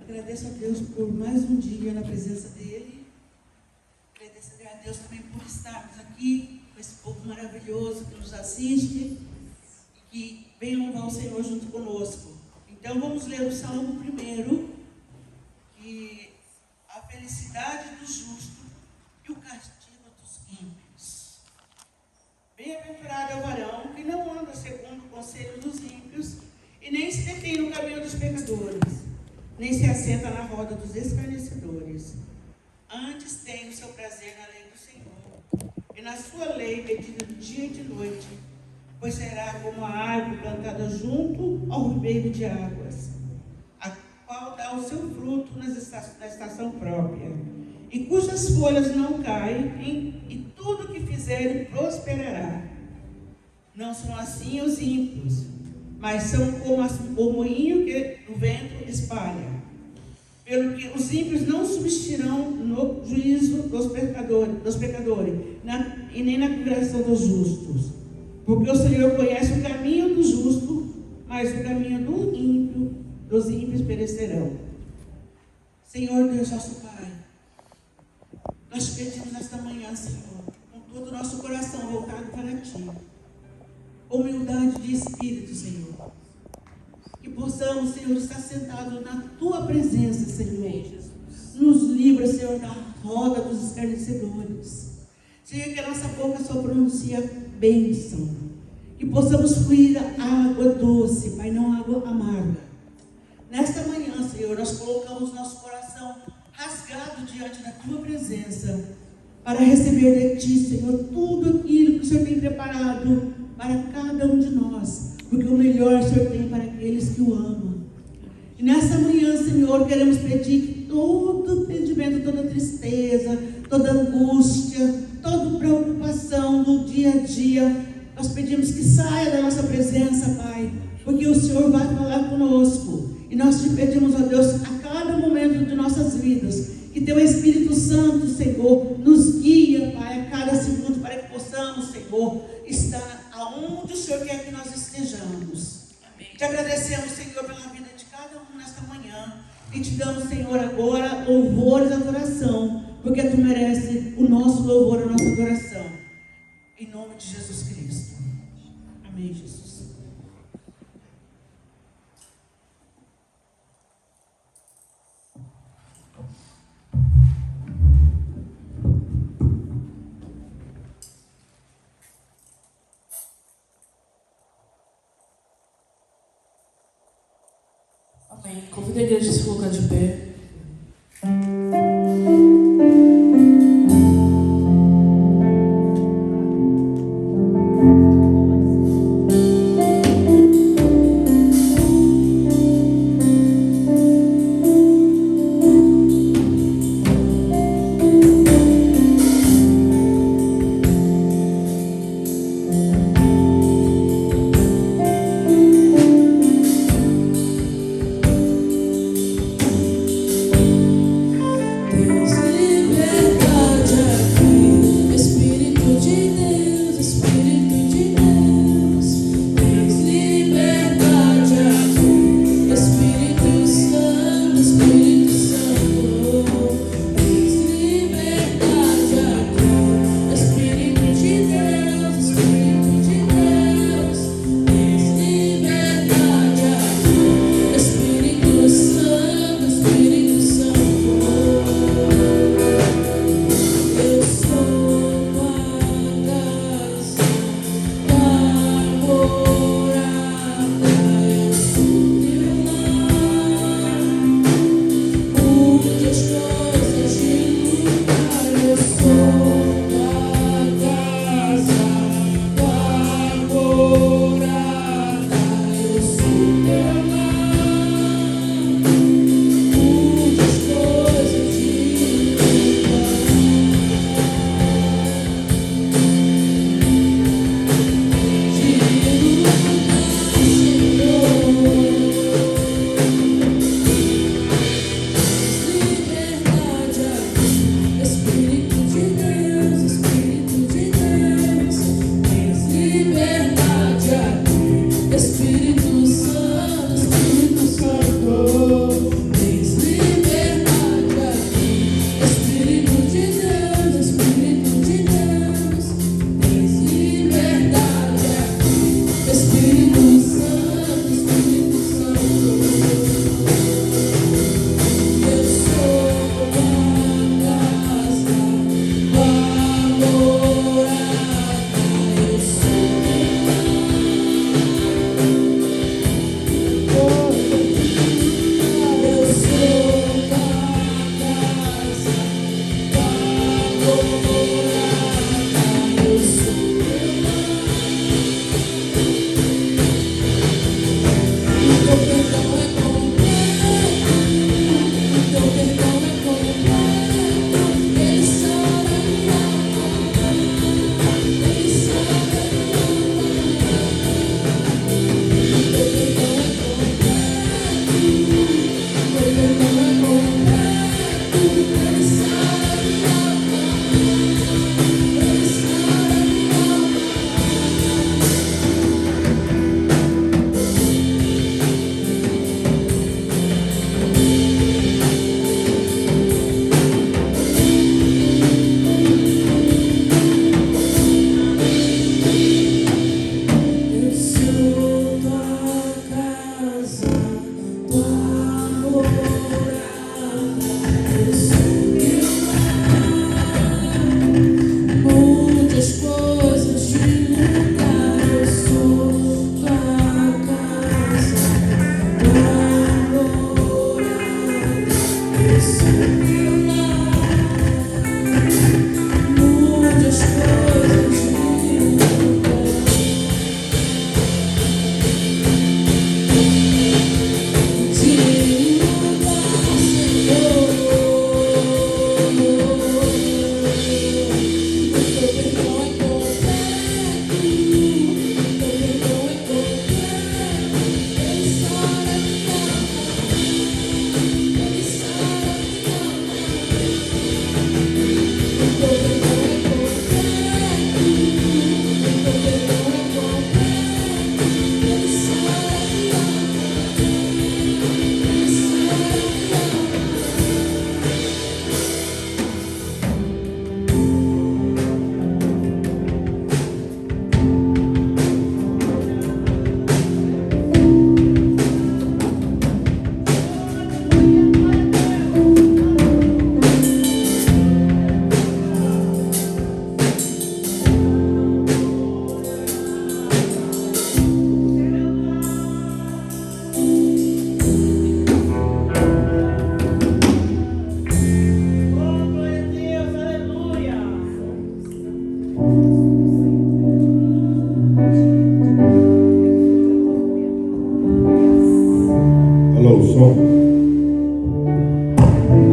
Agradeço a Deus por mais um dia na presença dEle. Agradeço a Deus também por estarmos aqui com esse povo maravilhoso que nos assiste e que vem louvar o Senhor junto conosco. Então vamos ler o Salmo primeiro, que a felicidade do justo e o castigo dos ímpios. Bem-aventurado é o varão que não anda segundo o conselho dos ímpios e nem se detém no caminho dos pecadores, nem se assenta na roda dos escarnecedores. Antes tem o seu prazer na lei do Senhor, e na sua lei medita de dia e de noite, pois será como a árvore plantada junto ao ribeiro de águas, a qual dá o seu fruto na estação própria, e cujas folhas não caem, e tudo que fizer prosperará. Não são assim os ímpios, mas são como o moinho que o vento espalha. Pelo que os ímpios não subsistirão no juízo dos pecadores e nem na congregação dos justos. Porque o Senhor conhece o caminho do justo, mas o caminho dos ímpios perecerão. Senhor Deus, nosso Pai, nós pedimos nesta manhã, Senhor, com todo o nosso coração voltado para Ti, humildade de espírito, Senhor, que possamos, Senhor, estar sentados na Tua presença, Senhor. Nos livra, Senhor, da roda dos escarnecedores. Senhor, que a nossa boca só pronuncia bênção, que possamos fluir a água doce, Pai, não água amarga. Nesta manhã, Senhor, nós colocamos nosso coração rasgado diante da Tua presença, para receber de Ti, Senhor, tudo aquilo que o Senhor tem preparado para cada um de nós, porque o melhor o Senhor tem para aqueles que o amam. E nessa manhã, Senhor, queremos pedir que todo entendimento, toda tristeza, toda angústia, toda preocupação do dia a dia, nós pedimos que saia da nossa presença, Pai, porque o Senhor vai falar conosco. E nós te pedimos, ó Deus, a cada momento de nossas vidas, que Teu Espírito Santo, Senhor, nos guia, Pai, a cada segundo, para que possamos, Senhor, estar aonde o Senhor quer que nós estejamos. Amém. Te agradecemos, Senhor, pela vida de cada um nesta manhã. E te damos, Senhor, agora louvores e adoração, porque Tu mereces o nosso louvor, a nossa adoração. Em nome de Jesus Cristo. Amém, Jesus. Amém. Convido a igreja a se colocar de pé.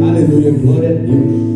Aleluia, glória a Deus.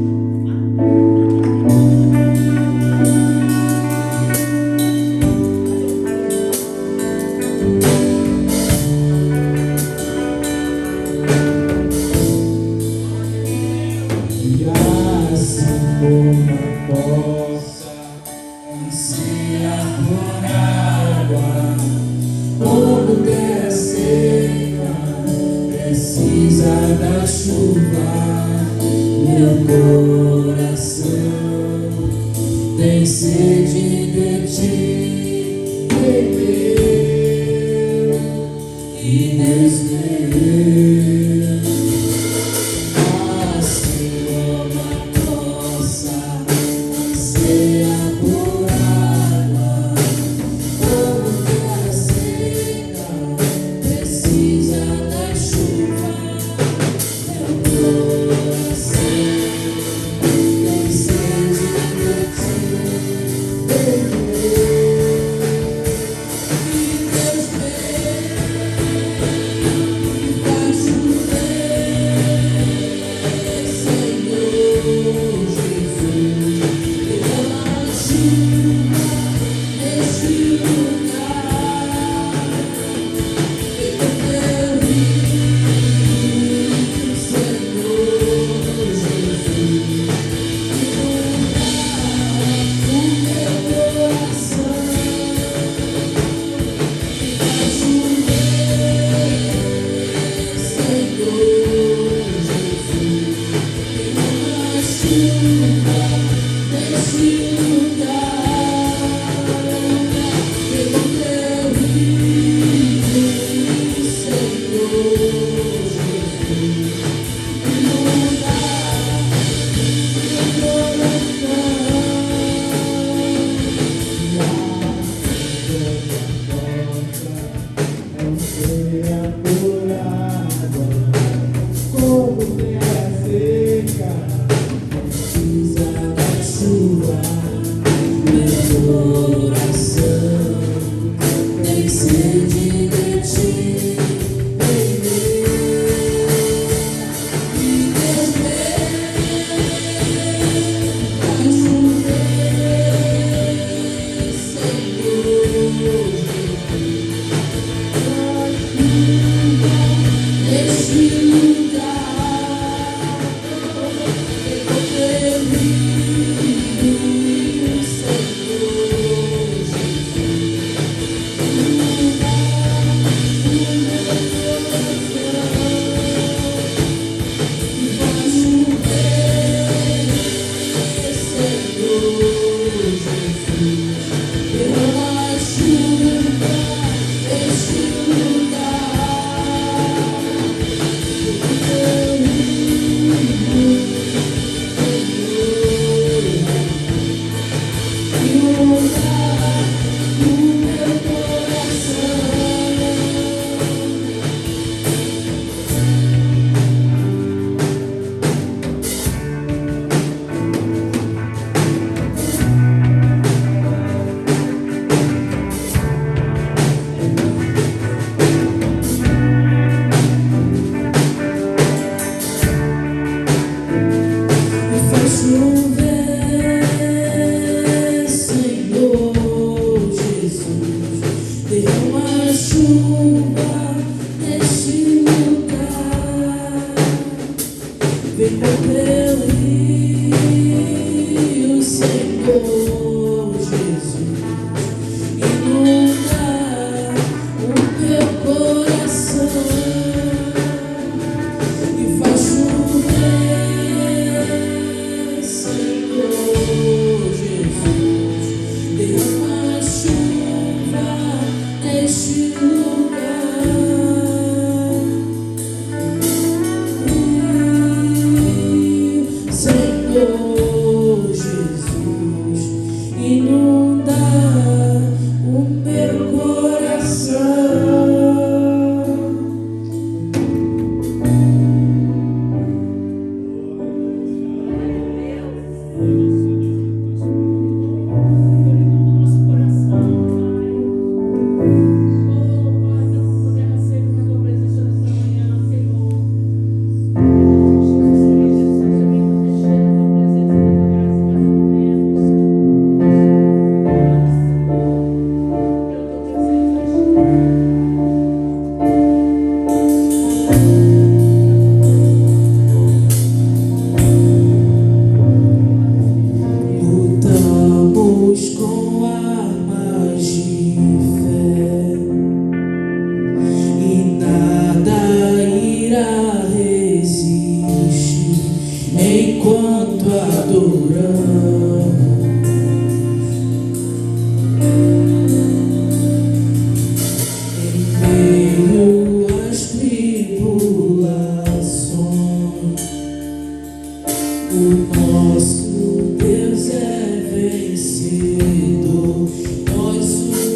nosso Deus é vencido, nós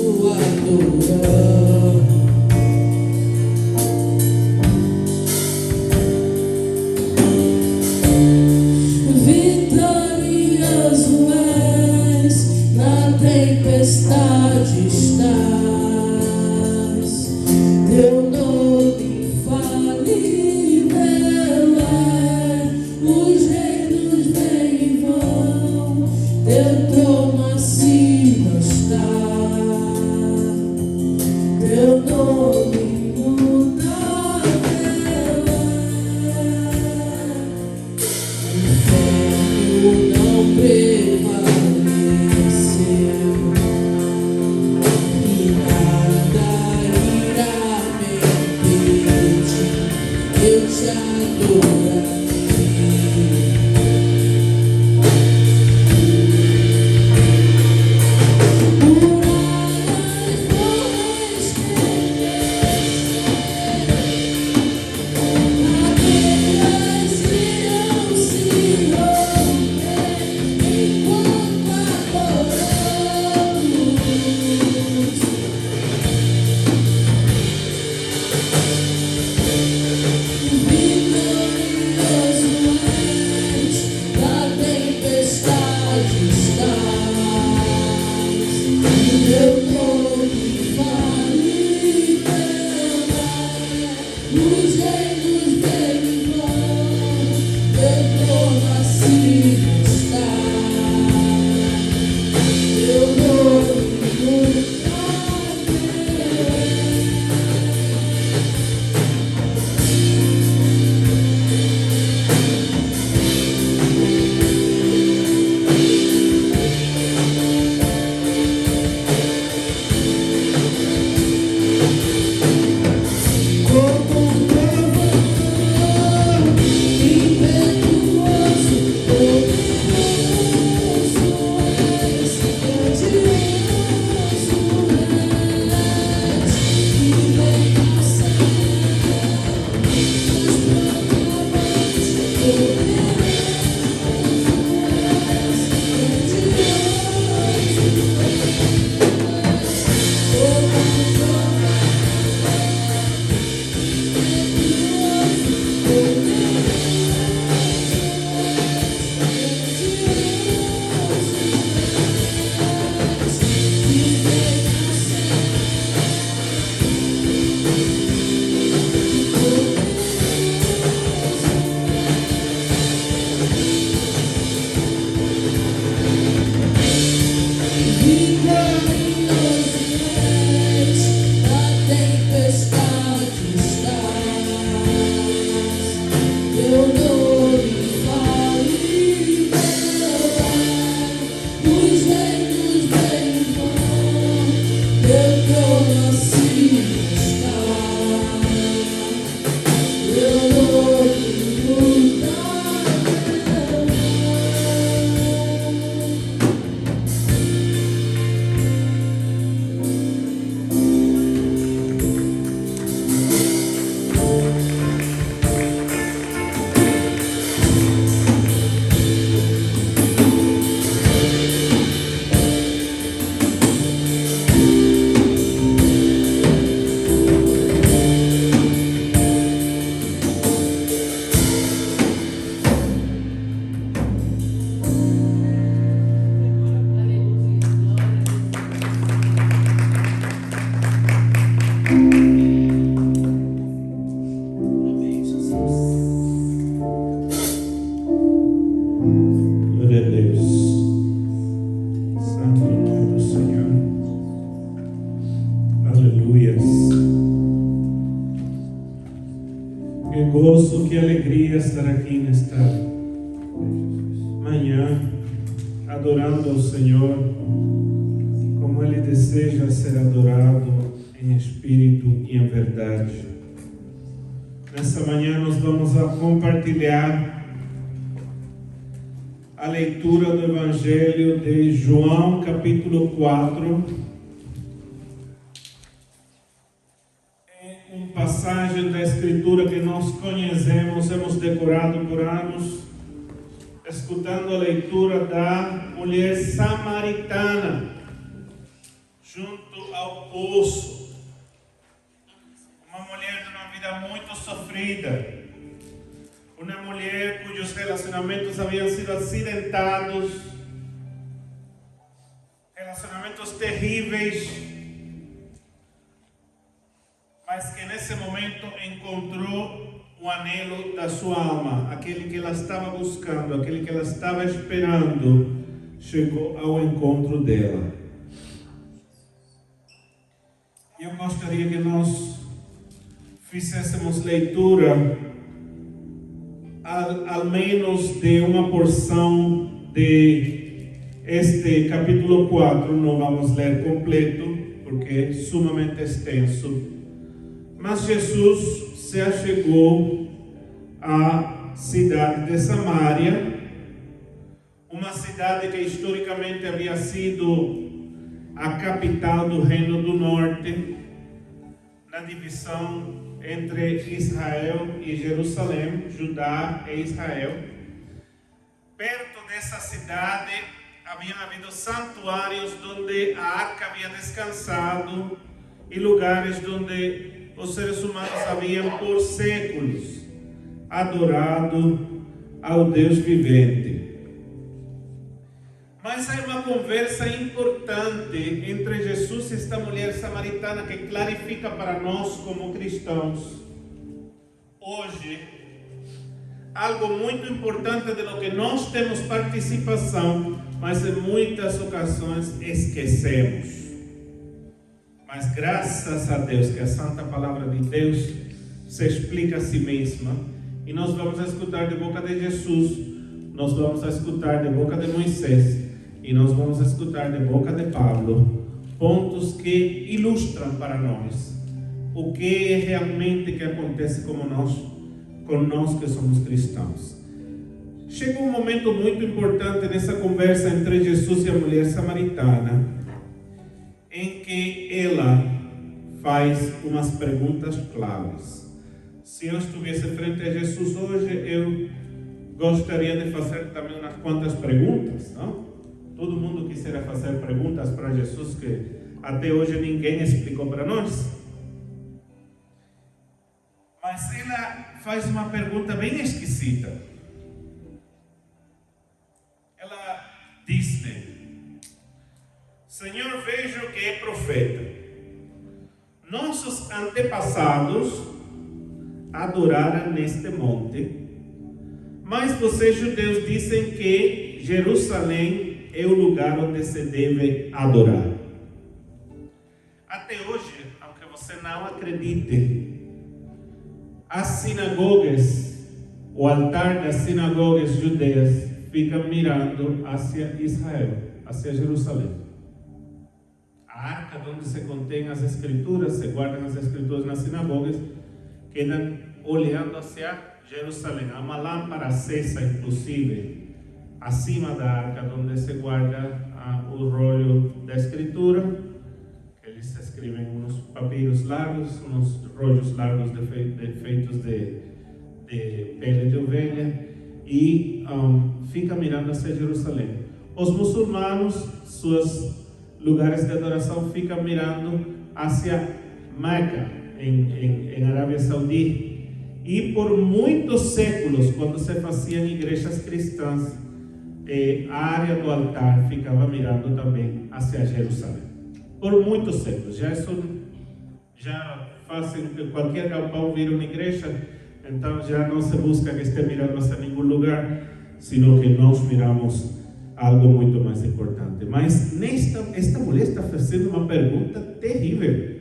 o adoramos. Vitorioso és, na tempestade estás, teu nome infalível é, os reinos vêm e vão, teu trono acima está, teu nome imutável não prevaleceu e nada irá me impedir, eu te adorarei. Muralhas vão cadeias irão se romper enquanto adoramos. Vitorioso és, na tempestade estás, teu nome infalível é, os reinos vêm e vão, teu trono acima está, teu nome como um trovão impetuoso, poderoso és, grandioso és, que vem do céu, os proclamantes, poderoso és, vitorioso és, na tempestade estás, teu nome infalível é, os reinos vêm e vão, teu trono acima está, teu nome imutável. Amém, Jesus. Glória a Deus. Santo nome do Senhor. Aleluias. Que gozo, que alegria estar aqui nesta manhã, adorando ao Senhor, como Ele deseja ser adorado em espírito e em verdade. Nessa manhã nós vamos a compartilhar a leitura do Evangelho de João, capítulo 4. É uma passagem da Escritura que nós conhecemos, hemos decorado por anos, escutando a leitura da mulher samaritana junto ao poço. Uma mulher de uma vida muito sofrida. Uma mulher cujos relacionamentos haviam sido acidentados. Relacionamentos terríveis. Mas que nesse momento encontrou o anelo da sua alma, aquele que ela estava buscando, aquele que ela estava esperando, chegou ao encontro dela. E eu gostaria que nós fizéssemos leitura, ao menos de uma porção de este capítulo 4, não vamos ler completo, porque é sumamente extenso. Mas Jesus se achegou à cidade de Samaria, uma cidade que historicamente havia sido a capital do Reino do Norte, na divisão entre Israel e Jerusalém, Judá e Israel. Perto dessa cidade haviam havido santuários onde a arca havia descansado e lugares onde os seres humanos haviam por séculos adorado ao Deus vivente. Mas há uma conversa importante entre Jesus e esta mulher samaritana que clarifica para nós como cristãos hoje algo muito importante de lo que nós temos participação, mas em muitas ocasiões esquecemos. Mas graças a Deus que a Santa Palavra de Deus se explica a si mesma, e nós vamos escutar de boca de Jesus, nós vamos escutar de boca de Moisés, e nós vamos escutar de boca de Paulo pontos que ilustram para nós o que é realmente que acontece com nós que somos cristãos. Chega um momento muito importante nessa conversa entre Jesus e a mulher samaritana, em que ela faz umas perguntas claves. Se eu estivesse frente a Jesus hoje, eu gostaria de fazer também umas quantas perguntas, não? Todo mundo quisera fazer perguntas para Jesus que até hoje ninguém explicou para nós. Mas ela faz uma pergunta bem esquisita. Ela diz-lhe: Senhor, vejo que é profeta. Nossos antepassados adoraram neste monte, mas vocês judeus dizem que Jerusalém é o lugar onde se deve adorar. Até hoje, aunque você não acredite, as sinagogas, o altar das sinagogas judeias fica mirando hacia Israel, hacia Jerusalém. A arca onde se contém as escrituras, se guardam as escrituras nas sinagogas, quedam olhando hacia Jerusalém. Há uma lâmpada acesa, inclusive, acima da arca onde se guarda o rolho da escritura, que eles escrevem uns papiros largos, uns rolhos largos feitos de pele de ovelha, e fica mirando hacia Jerusalém. Os muçulmanos, seus lugares de adoração ficam mirando hacia Meca, em Arábia Saudita. E por muitos séculos, quando se faziam igrejas cristãs, a área do altar ficava mirando também hacia Jerusalém. Por muitos séculos. Já fazem que qualquer galpão vira uma igreja, então já não se busca que esteja mirando hacia nenhum lugar, sino que nós miramos algo muito mais importante. Mas esta mulher está fazendo uma pergunta terrível.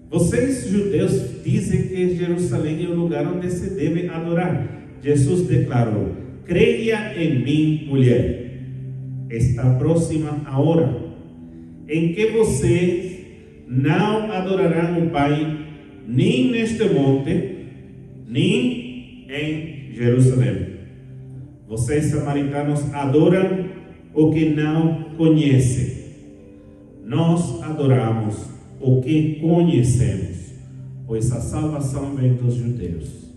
Vocês judeus dizem que Jerusalém é o lugar onde se deve adorar. Jesus declarou: creia em mim, mulher, está próxima a hora em que vocês não adorarão o Pai nem neste monte, nem em Jerusalém. Vocês samaritanos adoram o que não conhecem. Nós adoramos o que conhecemos, pois a salvação vem dos judeus.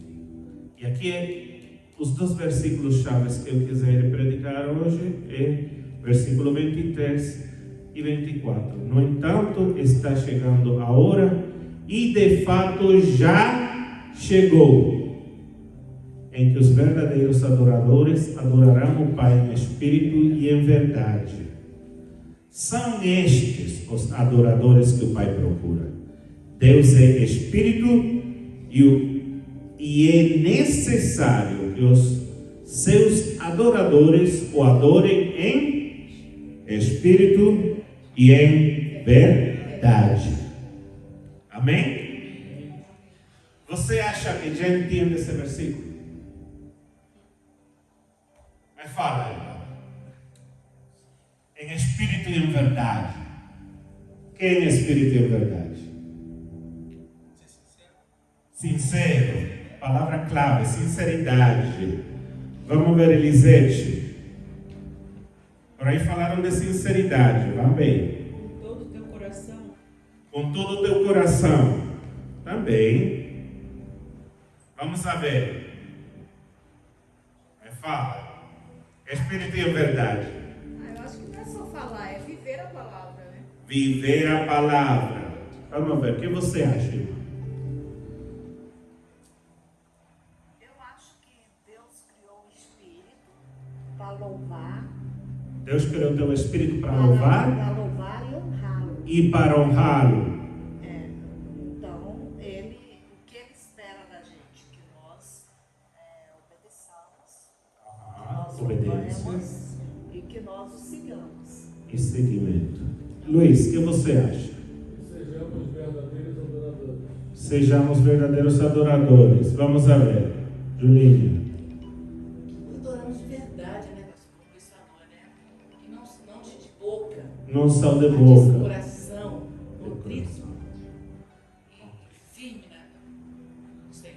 E aqui os dois versículos chaves que eu quiser predicar hoje é versículo 23 e 24. No entanto, está chegando a hora, e de fato já chegou, em que os verdadeiros adoradores adorarão o Pai em espírito e em verdade. São estes os adoradores que o Pai procura. Deus é espírito e é necessário que os seus adoradores o adorem em espírito e em verdade. Amém? Você acha que já entende esse versículo? Mas fala aí. Em espírito e em verdade. Quem é espírito e em verdade? Sincero. Palavra clave, sinceridade. Vamos ver Elisete. Por aí falaram de sinceridade. Vamos bem. Com todo o teu coração. Com todo o teu coração. Também. Vamos a ver. Fala. Espírito e em verdade. Eu acho que não é só falar, é viver a palavra, né? Viver a palavra. Vamos ver, o que você acha, irmã? Eu acho que Deus criou o espírito para louvar. Deus criou o teu espírito para louvar Para louvar e honrá-lo. e para honrá-lo. Então, o que ele espera da gente? Que nós obedeçamos. Obediência E que nós o sigamos. e seguimento. Luiz, o que você acha? Sejamos verdadeiros adoradores. Sejamos verdadeiros adoradores. Vamos a ver. Julinha. Adoramos de verdade, né, pastor? Como isso agora, né? E não de boca, Não são de mas de boca. coração, nutrido e firme, né? Senhor.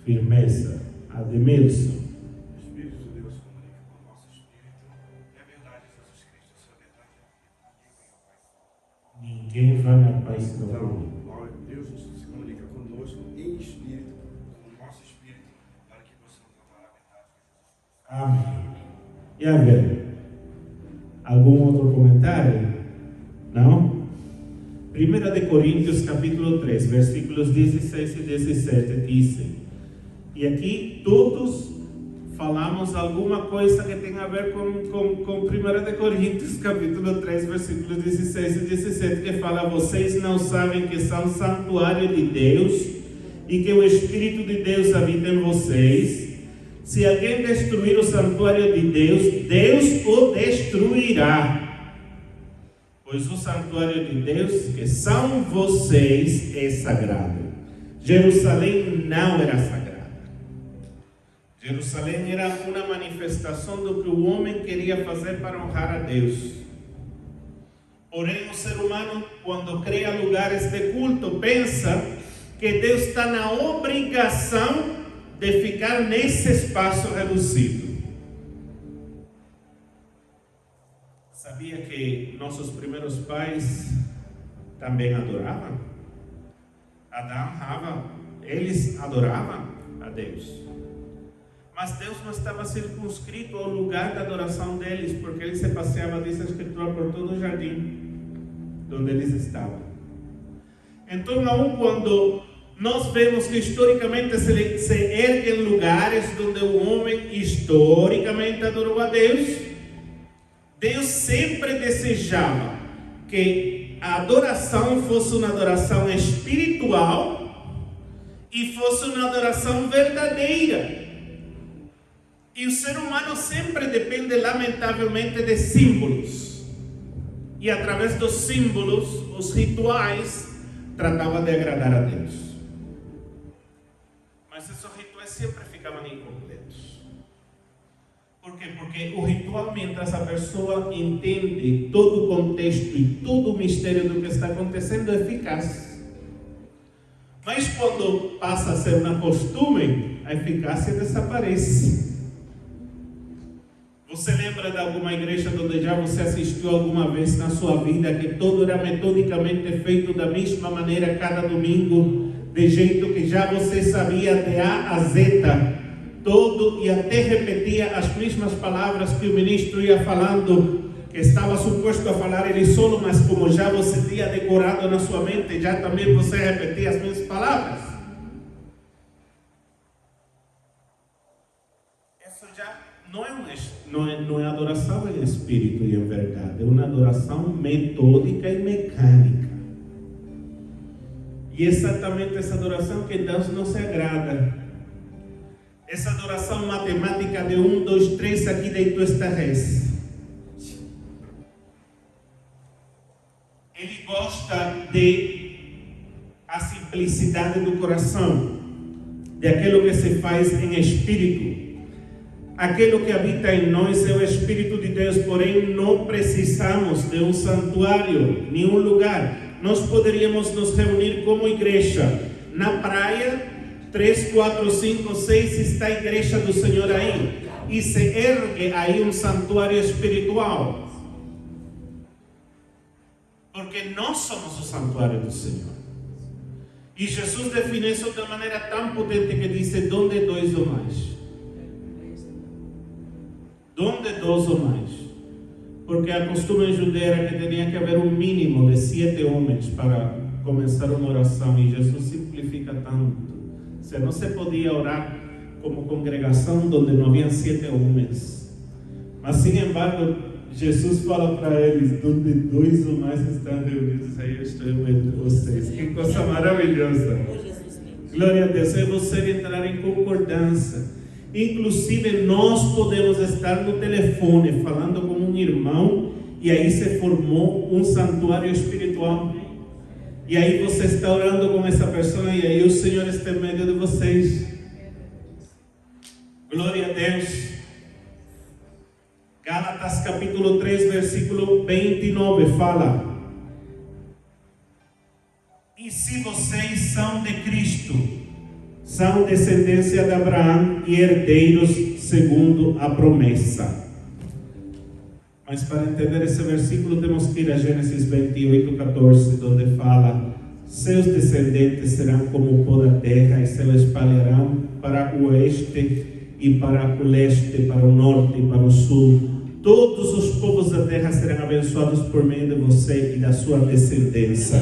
Firmeza. Admilson. O Espírito de Deus comunica com o nosso espírito. É verdade, Jesus Cristo, essa verdade. Ninguém vai na paz se não for. Então, Deus se comunica conosco em espírito, com o nosso espírito, para que possamos adorar a verdade. Amém. E a ver? Algum outro comentário? Não? 1 de Coríntios capítulo 3, versículos 16 e 17 dizem, e aqui todos falamos alguma coisa que tem a ver com 1 de Coríntios capítulo 3, versículos 16 e 17, que fala, vocês não sabem que são santuário de Deus e que o Espírito de Deus habita em vocês. Se alguém destruir o santuário de Deus, Deus o destruirá. Pois o santuário de Deus, que são vocês, é sagrado. Jerusalém não era sagrada. Jerusalém era uma manifestação do que o homem queria fazer para honrar a Deus. Porém, o ser humano, quando cria lugares de culto, pensa que Deus está na obrigação de ficar nesse espaço reduzido. Sabia que nossos primeiros pais também adoravam? Adão, Rava, eles adoravam a Deus. Mas Deus não estava circunscrito ao lugar da adoração deles, porque ele se passeava, diz a Escritura, por todo o jardim onde eles estavam. Então, não quando nós vemos que historicamente se erguem lugares onde o homem historicamente adorou a Deus, Deus sempre desejava que a adoração fosse uma adoração espiritual e fosse uma adoração verdadeira. E o ser humano sempre depende, lamentavelmente, de símbolos. E através dos símbolos, os rituais, tratava de agradar a Deus. Mas esses rituais sempre ficavam incompletos. Por quê? Porque o ritual, mientras a pessoa entende todo o contexto e todo o mistério do que está acontecendo, é eficaz. Mas quando passa a ser um costume, a eficácia desaparece. Você lembra de alguma igreja onde já você assistiu alguma vez na sua vida que tudo era metodicamente feito da mesma maneira cada domingo, de jeito que já você sabia de A a Z todo e até repetia as mesmas palavras que o ministro ia falando, que estava suposto a falar ele solo, mas como já você tinha decorado na sua mente, já também você repetia as mesmas palavras. Isso já não é adoração em espírito e em verdade, é uma adoração metódica e mecânica. E é exatamente essa adoração que Deus não se agrada. Essa adoração matemática de 1, 2, 3, aqui dentro está res. Ele gosta de a simplicidade do coração, de aquilo que se faz em espírito. Aquilo que habita em nós é o Espírito de Deus, porém não precisamos de um santuário, nenhum lugar. Nós poderíamos nos reunir como igreja na praia. 3, 4, 5, 6 está a igreja do Senhor aí, e se ergue aí um santuário espiritual, porque nós somos o santuário do Senhor. E Jesus define isso de uma maneira tão potente que diz: donde dois ou mais, donde dois ou mais, porque a costume judeu era que tinha que haver um mínimo de 7 homens para começar uma oração, e Jesus simplifica tanto. Não se podia orar como congregação onde não havia 7 homens. Mas, sin embargo, Jesus fala para eles: onde 2 ou mais estão reunidos, aí eu estou entre vocês. Que coisa maravilhosa. Glória a Deus. É você entrar em concordância. Inclusive, nós podemos estar no telefone falando com um irmão, e aí se formou um santuário espiritual. E aí você está orando com essa pessoa, e aí o Senhor está em meio de vocês. Glória a Deus. Gálatas capítulo 3, versículo 29 fala: e se vocês são de Cristo, são descendência de Abraão e herdeiros segundo a promessa. Mas para entender esse versículo temos que ir a Gênesis 28, 14, onde fala: seus descendentes serão como o pó da terra, e se espalharão para o oeste e para o leste, para o norte e para o sul. Todos os povos da terra serão abençoados por meio de você e da sua descendência.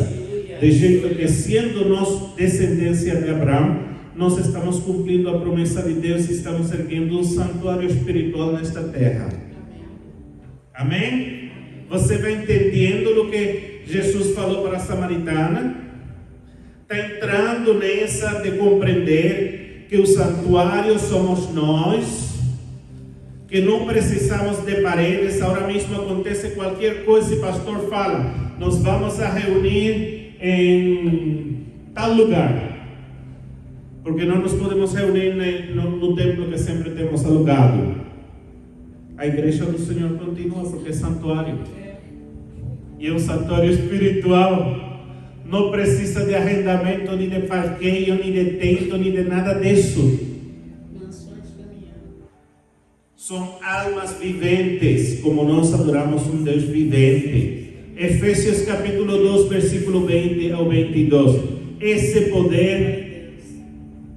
De jeito que, sendo nós descendência de Abraão, nós estamos cumprindo a promessa de Deus e estamos erguendo um santuário espiritual nesta terra. Amém? Você vai entendendo o que Jesus falou para a samaritana? Está entrando nessa de compreender que o santuário somos nós, que não precisamos de paredes. Agora mesmo acontece qualquer coisa e o pastor fala: nós vamos a reunir em tal lugar, porque não nos podemos reunir no templo que sempre temos alugado. A igreja do Senhor continua, porque é santuário. E é um santuário espiritual. Não precisa de arrendamento, nem de parqueio, nem de teto, nem de nada disso. São almas viventes, como nós adoramos um Deus vivente. Efésios capítulo 2, versículo 20 ao 22. Esse poder...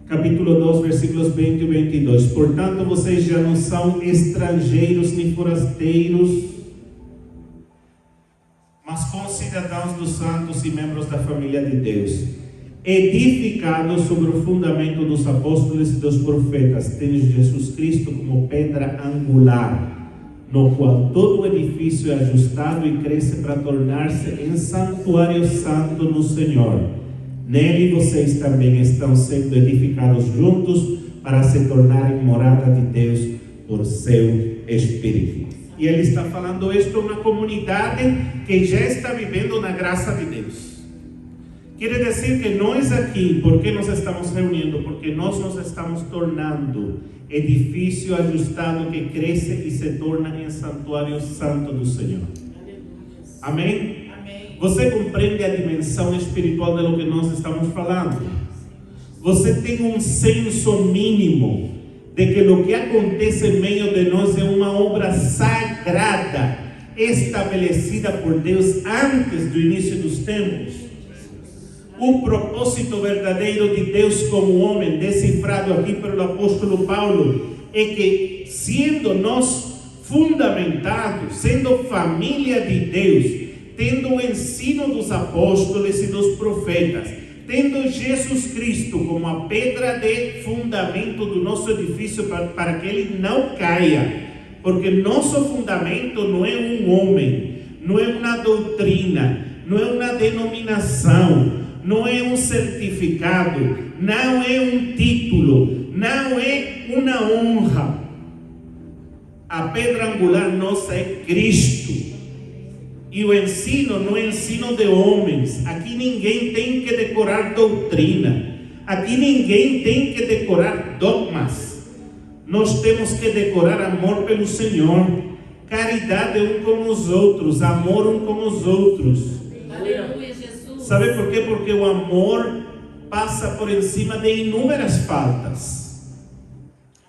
Capítulo 2, versículos 20 e 22. Portanto, vocês já não são estrangeiros nem forasteiros, mas concidadãos dos santos e membros da família de Deus, edificados sobre o fundamento dos apóstolos e dos profetas, tendo Jesus Cristo como pedra angular, no qual todo o edifício é ajustado e cresce para tornar-se em santuário santo no Senhor. Nele vocês também estão sendo edificados juntos para se tornarem morada de Deus por seu Espírito. E ele está falando isto a uma comunidade que já está vivendo na graça de Deus. Quer dizer que nós aqui, por que nós estamos reunindo? Porque nós nos estamos tornando edifício ajustado que cresce e se torna em santuário santo do Senhor. Amém? Você compreende a dimensão espiritual de lo que nós estamos falando? Você tem um senso mínimo de que o que acontece em meio de nós é uma obra sagrada, estabelecida por Deus antes do início dos tempos. o propósito verdadeiro de Deus como homem, decifrado aqui pelo apóstolo Paulo, é que, sendo nós fundamentados, sendo família de Deus, tendo o ensino dos apóstolos e dos profetas, tendo Jesus Cristo como a pedra de fundamento do nosso edifício para que ele não caia, porque nosso fundamento não é um homem, não é uma doutrina, não é uma denominação, não é um certificado, não é um título, não é uma honra. A pedra angular nossa é Cristo. E o ensino não é ensino de homens. Aqui ninguém tem que decorar doutrina. Aqui ninguém tem que decorar dogmas. Nós temos que decorar amor pelo Senhor, caridade um com os outros, amor um com os outros. Aleluia, Jesus. Sabe por quê? Porque o amor passa por cima de inúmeras faltas.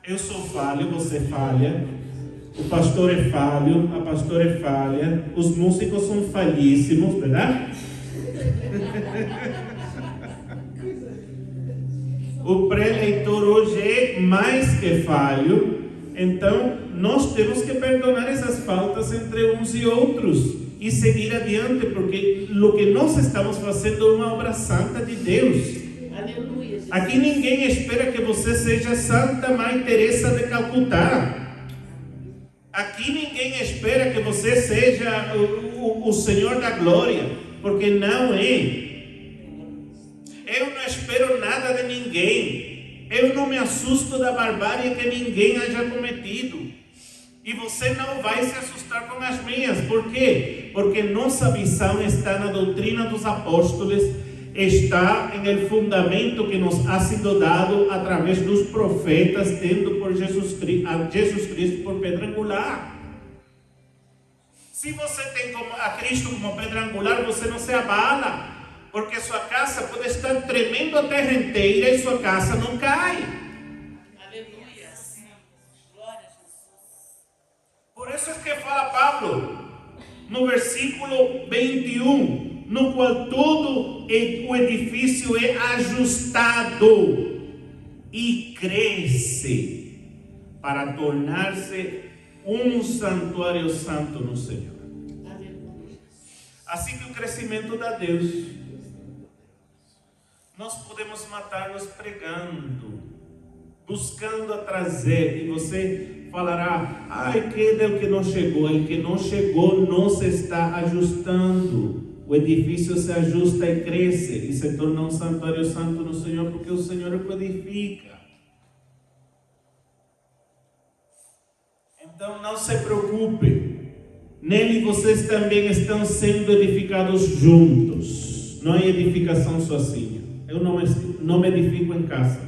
Eu sou falho, você falha. O pastor é falho, a pastora é falha, os músicos são falhíssimos, verdade? O pré-leitor hoje é mais que falho, então nós temos que perdonar essas faltas entre uns e outros e seguir adiante, porque o que nós estamos fazendo é uma obra santa de Deus. Aleluia, Jesus. Aqui ninguém espera que você seja Santa Mãe Teresa de Calcutá. Aqui ninguém espera que você seja o Senhor da Glória, porque não é. Eu não espero nada de ninguém. Eu não me assusto da barbárie que ninguém haja cometido. E você não vai se assustar com as minhas. Por quê? Porque nossa visão está na doutrina dos apóstolos, está no fundamento que nos ha sido dado através dos profetas, tendo por Jesus Cristo por pedra angular. Se você tem a Cristo como pedra angular, você não se abala, porque sua casa pode estar tremendo a terra inteira e sua casa não cai. Aleluia. Glória a Jesus. Por isso é que fala Paulo no versículo 21, no qual todo o edifício é ajustado e cresce para tornar-se um santuário santo no Senhor. Aleluia. Assim que o crescimento dá Deus, nós podemos matar-nos pregando, buscando a trazer, e você falará: ai, que é o que não chegou? O que não chegou não se está ajustando. O edifício se ajusta e cresce e se torna um santuário santo no Senhor, porque o Senhor o edifica. Então não se preocupe, nele vocês também estão sendo edificados juntos. Não é edificação sozinho. Eu não me edifico em casa.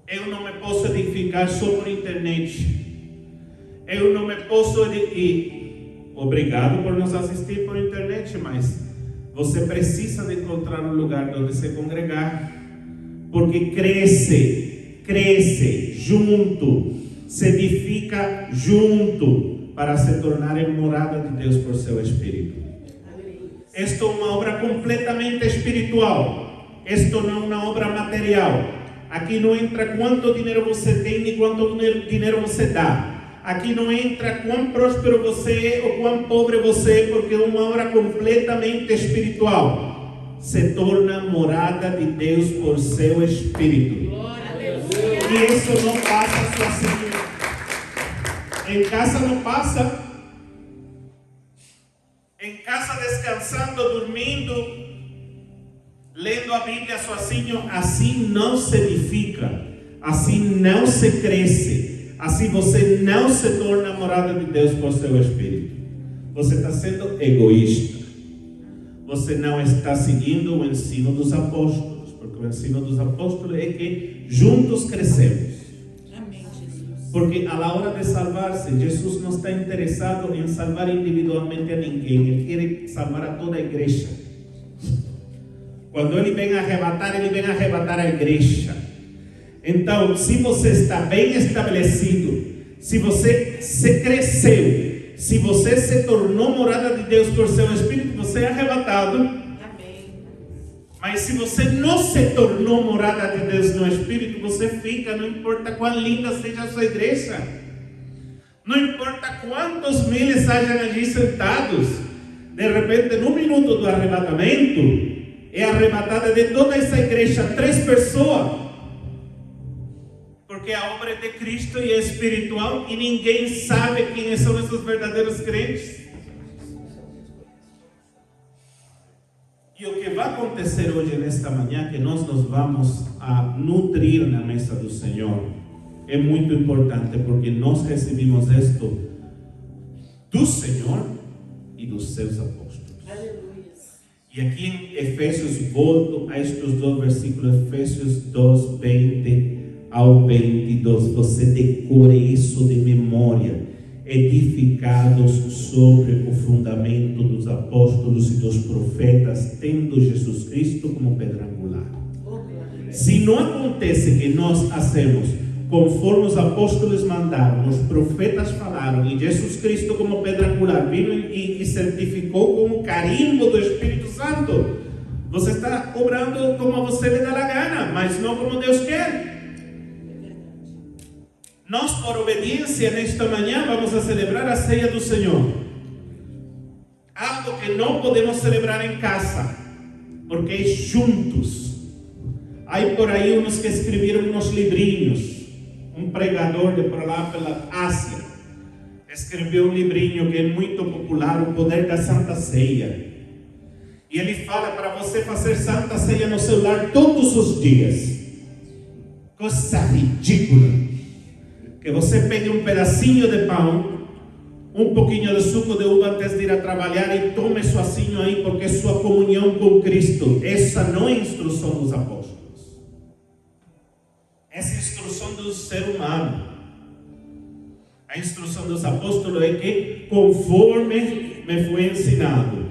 Eu não me posso edificar só por internet. Eu não me posso obrigado por nos assistir por internet, mas você precisa de encontrar um lugar onde se congregar, porque cresce junto, se edifica junto, para se tornar em morada de Deus por seu Espírito. Esta é uma obra completamente espiritual. Isto não é uma obra material. Aqui não entra quanto dinheiro você tem e quanto dinheiro você dá. Aqui não entra quão próspero você é ou quão pobre você é, porque é uma obra completamente espiritual. Se torna morada de Deus por seu Espírito. Glória a Deus. E isso não passa sozinho. Em casa não passa. Em casa descansando, dormindo, lendo a Bíblia sozinho, assim não se edifica, assim não se cresce. Assim você não se torna morada de Deus por seu Espírito. Você está sendo egoísta. Você não está seguindo o ensino dos apóstolos, porque o ensino dos apóstolos é que juntos crescemos. Amém, Jesus. Porque a la hora de salvar-se, Jesus não está interessado em salvar individualmente a ninguém. Ele quer salvar a toda a igreja. Quando ele vem arrebatar a igreja. Então, se você está bem estabelecido, se você se cresceu, se você se tornou morada de Deus por seu Espírito, você é arrebatado. Amém. Mas se você não se tornou morada de Deus no Espírito, você fica, não importa quão linda seja a sua igreja, não importa quantos miles hajam ali sentados, de repente, no minuto do arrebatamento, é arrebatada de toda essa igreja 3 pessoas, porque a obra é de Cristo e é espiritual, e ninguém sabe quem são esses verdadeiros crentes. E o que vai acontecer hoje, nesta manhã, que nós nos vamos a nutrir na mesa do Senhor, é muito importante, porque nós recebemos isto do Senhor e dos seus apóstolos. Aleluia. E aqui em Efésios, volto a estes 2 versículos, Efésios 2, 20 ao 22. Você decore isso de memória. Edificados sobre o fundamento dos apóstolos e dos profetas, tendo Jesus Cristo como pedra angular. Se não acontece que nós hacemos conforme os apóstolos mandaram, os profetas falaram, e Jesus Cristo como pedra angular vino e certificou com o carimbo do Espírito Santo, você está obrando como você lhe dá a gana, mas não como Deus quer. Nós, por obediência, nesta manhã vamos a celebrar a ceia do Senhor, algo que não podemos celebrar em casa, porque é juntos. Há por aí uns que escreveram uns livrinhos. Um pregador de por lá pela Ásia escreveu um livrinho que é muito popular, O Poder da Santa Ceia. E ele fala para você fazer Santa Ceia no seu lar todos os dias. Coisa ridícula. Que você pegue um pedacinho de pão, um pouquinho de suco de uva antes de ir a trabalhar e tome sozinho aí, porque é sua comunhão com Cristo. Essa não é a instrução dos apóstolos. Essa é a instrução do ser humano. A instrução dos apóstolos é que, conforme me foi ensinado,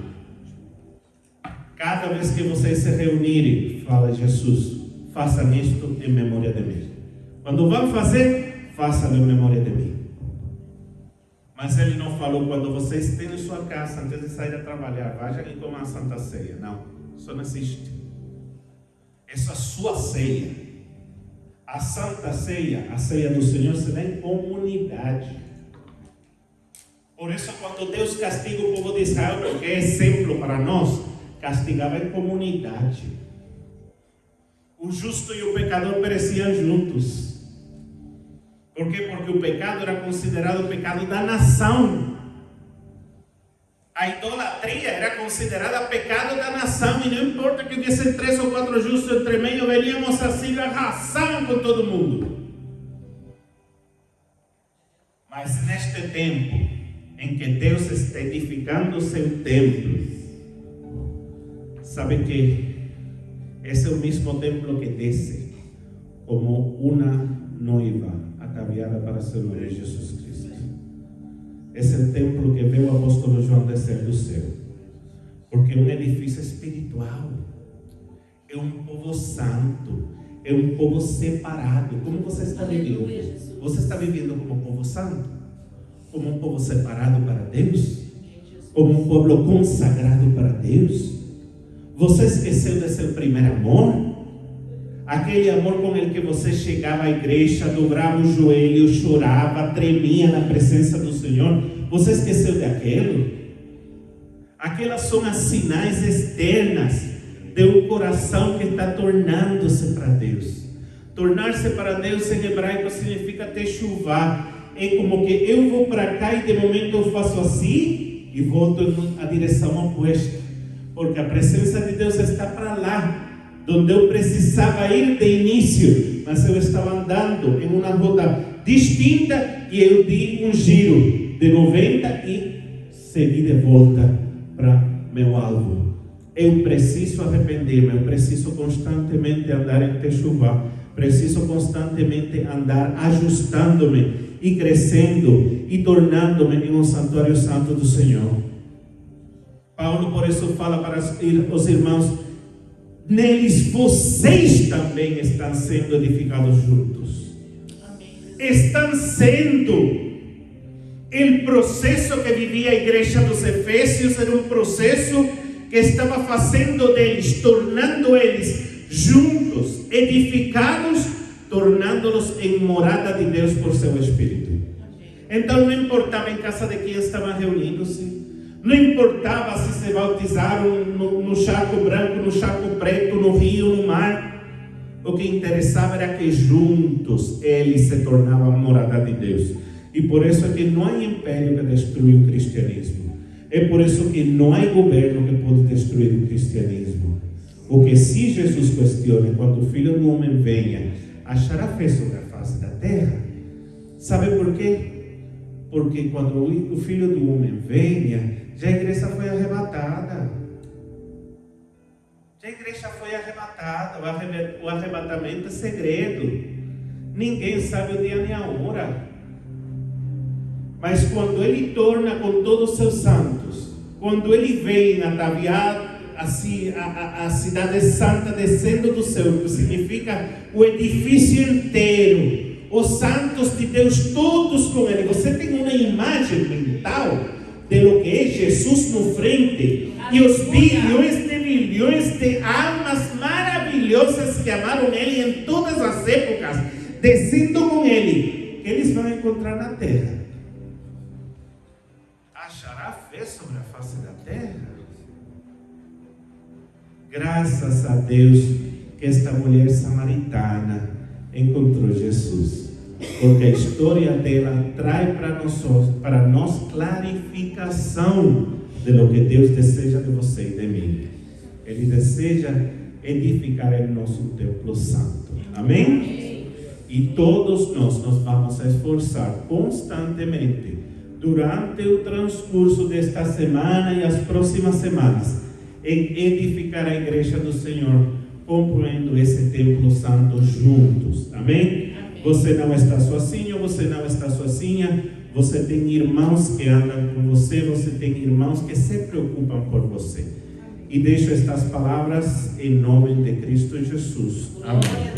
cada vez que vocês se reunirem, fala Jesus, façam isto em memória de mim. Quando vão fazer, façam em memória de mim. Mas ele não falou, quando vocês têm em sua casa, antes de sair a trabalhar, vajam e comam a Santa Ceia. Não, isso não existe. Essa é a sua ceia. A Santa Ceia, a ceia do Senhor, se dá em comunidade. Por isso, quando Deus castiga o povo de Israel, porque é exemplo para nós, castigava em comunidade. O justo e o pecador pereciam juntos. Por quê? Porque o pecado era considerado o pecado da nação. A idolatria era considerada pecado da nação, e não importa que houvesse 3 ou 4 justos entre meio, veníamos assim arrasando com todo mundo. Mas neste tempo em que Deus está edificando o seu templo, sabe que esse é o mesmo templo que desce como uma noiva ataviada para seu noivo Jesus Cristo. Esse é o templo que vê o apóstolo João descer do céu, porque é um edifício espiritual, é um povo santo, é um povo separado. Como você está vivendo? Você está vivendo como um povo santo? Como um povo separado para Deus? Como um povo consagrado para Deus? Você esqueceu de seu primeiro amor? Aquele amor com el que você chegava à igreja, dobrava o joelho, chorava, tremia na presença do Senhor. Você esqueceu daquilo? Aquelas são as sinais externas de um coração que está tornando-se para Deus. Tornar-se para Deus em hebraico significa techuvá. É como que eu vou para cá e de momento eu faço assim e volto na direção oposta, porque a presença de Deus está para lá, onde eu precisava ir de início, mas eu estava andando em uma rota distinta e eu dei um giro de 90 e segui de volta para meu alvo. Eu preciso arrepender-me, eu preciso constantemente andar em techuvá, preciso constantemente andar ajustando-me e crescendo e tornando-me em um santuário santo do Senhor. Paulo por isso fala para os irmãos: neles vocês também estão sendo edificados juntos. Amém. Estão sendo. O processo que vivia a igreja dos Efésios era um processo que estava fazendo deles, tornando eles juntos, edificados, tornando-los em morada de Deus por seu Espírito. Então não importava em casa de quem estavam reunindo-se, não importava se bautizaram no charco branco, no charco preto, no rio, no mar. O que interessava era que juntos eles se tornavam morada de Deus. E por isso é que não há império que destrua o cristianismo. É por isso que não há governo que pode destruir o cristianismo. O que se Jesus questiona, quando o Filho do Homem venha, achará fé sobre a face da terra? Sabe por quê? Porque quando o Filho do Homem venha, já a igreja foi arrebatada. Já a igreja foi arrebatada. O arrebatamento é segredo. Ninguém sabe o dia nem a hora. Mas quando Ele torna com todos os seus santos, quando Ele vem ataviar assim, a cidade santa descendo do céu, que significa o edifício inteiro, os santos de Deus todos com Ele. Você tem uma imagem mental de lo que é Jesus no frente, e os bilhões de almas maravilhosas que amaram Ele em todas as épocas, descendo com Ele, que eles vão encontrar na terra. Achará fé sobre a face da terra? Graças a Deus que esta mulher samaritana encontrou Jesus, porque a história dela traz para nós clarificação de lo que Deus deseja de você e de mim. Ele deseja edificar em nosso templo santo. Amém? E todos nós vamos a esforçar constantemente durante o transcurso desta semana e as próximas semanas em edificar a igreja do Senhor, construindo esse templo santo juntos. Amém? Você não está sozinho, você não está sozinha. Você tem irmãos que andam com você, você tem irmãos que se preocupam por você. E deixo estas palavras em nome de Cristo Jesus. Amém.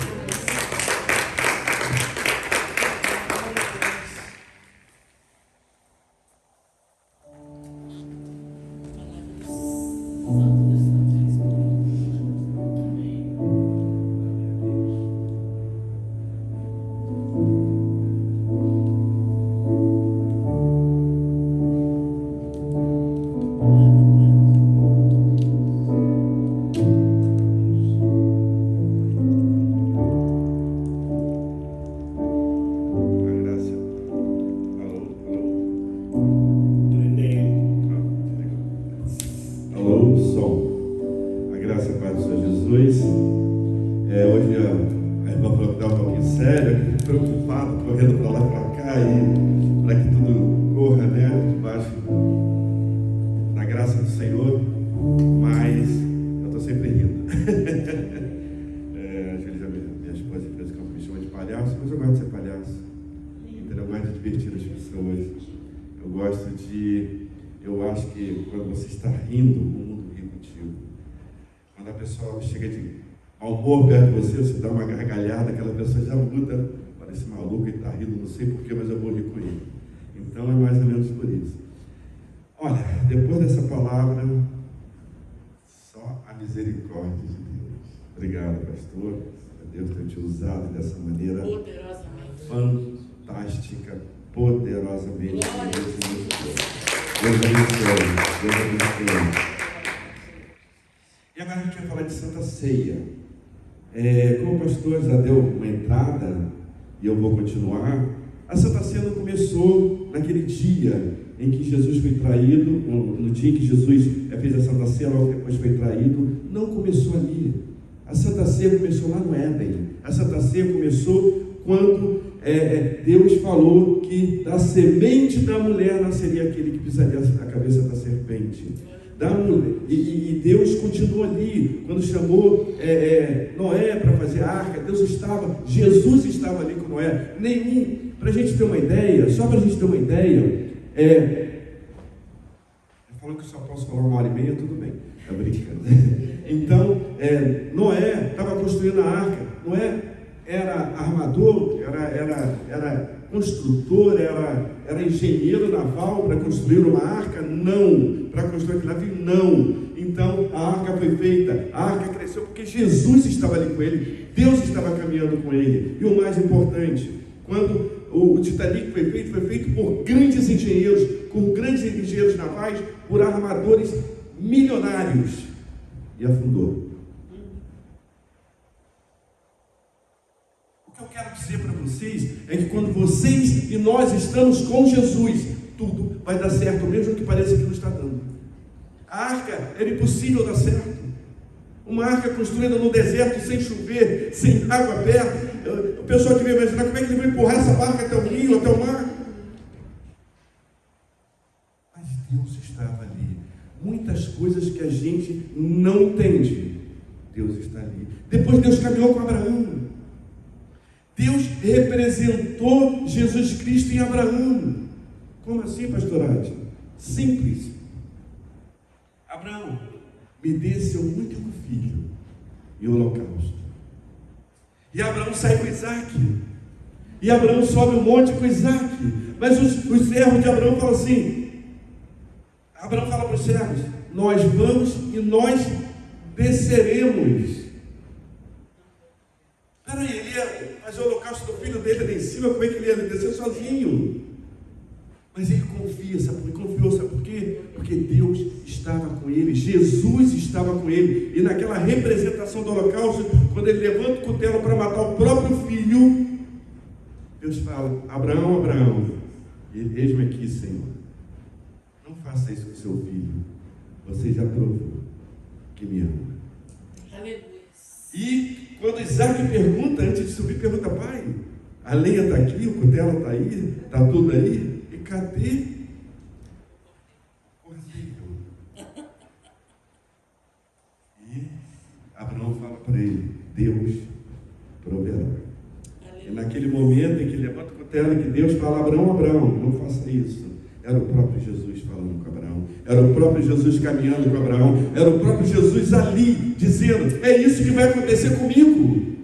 Eu acho que quando você está rindo, o mundo ri contigo. Quando a pessoa chega de mau humor perto de você, você dá uma gargalhada, aquela pessoa já muda, parece maluco e está rindo, não sei porquê, mas eu vou rir com ele. Então é mais ou menos por isso. Olha, depois dessa palavra, só a misericórdia de Deus. Obrigado, pastor. Deus tem te usado dessa maneira fantástica, poderosamente. Deus abençoe. Deus abençoe. E agora a gente vai falar de Santa Ceia. Como o pastor já deu uma entrada, e eu vou continuar, a Santa Ceia não começou naquele dia em que Jesus foi traído, no dia em que Jesus fez a Santa Ceia, logo depois foi traído. Não começou ali. A Santa Ceia começou lá no Éden. A Santa Ceia começou quando Deus falou que da semente da mulher nasceria aquele que pisaria a cabeça da serpente. E Deus continuou ali, quando chamou Noé para fazer a arca. Jesus estava ali com Noé. Para a gente ter uma ideia, só para a gente ter uma ideia, falou que só posso falar 1h30, tudo bem, tá brincando. Então, Noé estava construindo a arca. Noé era armador, era construtor, era engenheiro naval para construir uma arca? Não. Para construir aquele navio? Não. Então a arca foi feita, a arca cresceu porque Jesus estava ali com ele, Deus estava caminhando com ele. E o mais importante, quando o Titanic foi feito por grandes engenheiros navais, por armadores milionários, e afundou. O que eu quero dizer para vocês é que quando vocês e nós estamos com Jesus, tudo vai dar certo, mesmo que pareça que não está dando. A arca era impossível dar certo. Uma arca construída no deserto, sem chover, sem água perto. O pessoal devia imaginar como é que ele vai empurrar essa barca até o rio, até o mar. Mas Deus estava ali. Muitas coisas que a gente não entende, Deus está ali. Depois Deus caminhou com Abraão. Deus representou Jesus Cristo em Abraão. Como assim, pastorate? Simples. Abraão, me dê seu único filho em holocausto. E Abraão sai com Isaac. E Abraão sobe o monte com Isaac. Mas os servos de Abraão falam assim, Abraão fala para os servos, nós vamos e nós desceremos. Peraí, ele ia fazer o holocausto do filho dele ali em cima, como é que ele ia descer sozinho? Mas ele confia, sabe por quê? Porque Deus estava com ele, Jesus estava com ele. E naquela representação do holocausto, quando ele levanta o cutelo para matar o próprio filho, Deus fala, Abraão, Abraão, eis-me aqui, Senhor. Não faça isso com seu filho. Você já provou que me ama. Aleluia. E quando Isaac pergunta, antes de subir, pergunta, pai, a lenha está aqui, o cutelo está aí, está tudo aí. E cadê o cordeiro? E Abraão fala para ele, Deus proverá. Aleluia. E naquele momento em que ele levanta o cutelo, que Deus fala, Abraão, Abraão, não faça isso. Era o próprio Jesus falando com Abraão, era o próprio Jesus caminhando com Abraão, era o próprio Jesus ali, dizendo, é isso que vai acontecer comigo.